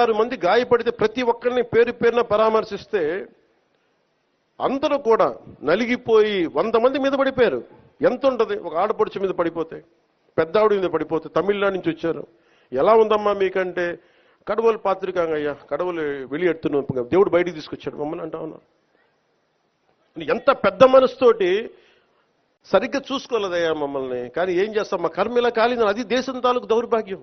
6 మంది గాయపడితే ప్రతి ఒక్కరిని పేరు పేరున పరామర్శిస్తే అందరూ కూడా నలిగిపోయి 100 మంది మీద పడిపోయారు. ఎంత ఉంటుంది ఒక ఆడపడుచు మీద పడిపోతే, పెద్ద ఆవిడ మీద పడిపోతే, తమిళనాడు నుంచి వచ్చారు. ఎలా ఉందమ్మా మీకంటే, కడవలు పాత్రికాంగ అయ్యా, కడవలు వెళ్ళి దేవుడు బయటికి తీసుకొచ్చాడు మమ్మల్ని అంటా ఉన్నారు. ఎంత పెద్ద మనసుతోటి సరిగ్గా చూసుకోలేదయ్యా మమ్మల్ని. కానీ ఏం చేస్తాం, మా కర్మ ఇలా కాలింది. అది దేశం తాలూకు దౌర్భాగ్యం.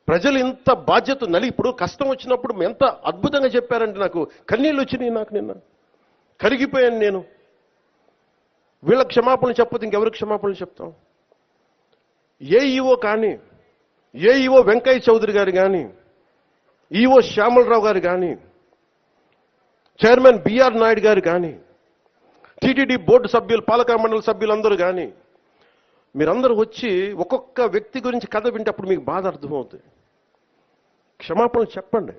ప్రజలు ఇంత బాధ్యత ఇప్పుడు కష్టం వచ్చినప్పుడు ఎంత అద్భుతంగా చెప్పారంటే నాకు కన్నీళ్ళు వచ్చినాయి. నాకు నిన్న కరిగిపోయాను నేను. వీళ్ళ క్షమాపణలు చెప్పదు ఇంకెవరికి క్షమాపణలు చెప్తాం? ఏఈఓ కానీ, ఏఈఓ వెంకయ్య చౌదరి గారు కానీ, ఈఓ శ్యామలరావు గారు కానీ, చైర్మన్ బిఆర్ నాయుడు గారు కానీ, టీటీడీ బోర్డు సభ్యులు, పాలకా మండలి సభ్యులందరూ కానీ, మీరందరూ వచ్చి ఒక్కొక్క వ్యక్తి గురించి కథ వింటప్పుడు మీకు బాధ అర్థమవుతుంది. క్షమాపణలు చెప్పండి.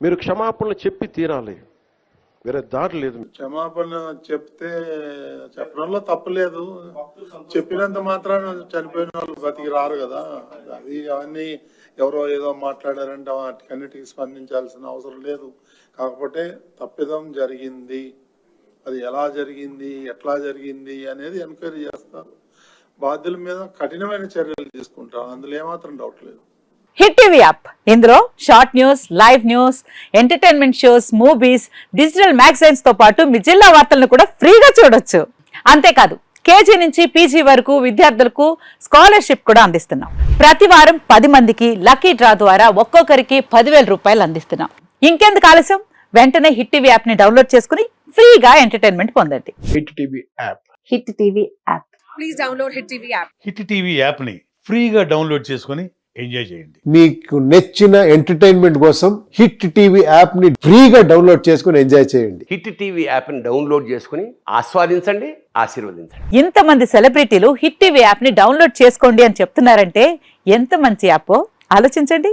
మీరు క్షమాపణలు చెప్పి తీరాలి, వేరే దారి లేదు. క్షమాపణ చెప్తే చెప్పడంలో తప్పులేదు. చెప్పినంత మాత్రాన చనిపోయిన వాళ్ళు బతికి రారు కదా. అది అవన్నీ ఎవరో ఏదో మాట్లాడారంటే వాటికన్నిటికీ స్పందించాల్సిన అవసరం లేదు. కాకపోతే తప్పిదం జరిగింది, అది ఎలా జరిగింది, ఎట్లా జరిగింది అనేది ఎంక్వైరీ చేస్తారు. బాధ్యుల మీద కఠినమైన చర్యలు తీసుకుంటారు, అందులో ఏమాత్రం డౌట్ లేదు. హిట్ టీవీ యాప్, ఇందులో short news, live news, entertainment shows, movies, digital magazines తో పాటు మీ జిల్లా వార్తలను కూడా ఫ్రీగా చూడొచ్చు. అంతేకాదు కేజీ నుంచి పీజీ వరకు విద్యార్థులకు స్కాలర్షిప్ కూడా అందిస్తున్నాం. ప్రతి వారం 10 మందికి లక్కీ డ్రా ద్వారా ఒక్కొక్కరికి 10,000 రూపాయలు అందిస్తున్నాం. ఇంకెందుకు ఆలస్యం, వెంటనే హిట్ టీవీ యాప్ ని డౌన్లోడ్ చేసుకుని ఫ్రీగా ఎంటర్టైన్మెంట్ పొందండి. Hit TV app. Hit TV app. Please download hit TV app. Hit TV app ని ఫ్రీగా డౌన్లోడ్ చేసుకుని ఎంజాయ్ చేయండి. మీకు నచ్చిన ఎంటర్టైన్మెంట్ కోసం హిట్ టీవీ యాప్ ని ఫ్రీగా డౌన్లోడ్ చేసుకుని ఎంజాయ్ చేయండి. హిట్ టీవీ యాప్ ని డౌన్లోడ్ చేసుకుని ఆస్వాదించండి, ఆశీర్వదించండి. ఇంతమంది సెలబ్రిటీలు హిట్ టీవీ యాప్ ని డౌన్లోడ్ చేసుకోండి అని చెప్తున్నారంటే ఎంత మంచి యాప్ ఆలోచించండి.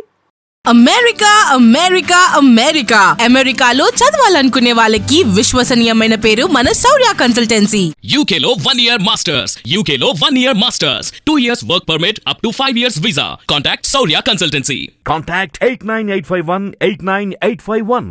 అమెరికా అమెరికా అమెరికా అమెరికాలో చదవాలనుకునే వాళ్ళకి విశ్వసనీయమైన పేరు మన శౌర్య కన్సల్టెన్సీ. UK లో 1 year masters, UK లో 1 year masters, 2 years work permit up to 5 years visa. Contact Saurya Consultancy. Contact 89851 89851.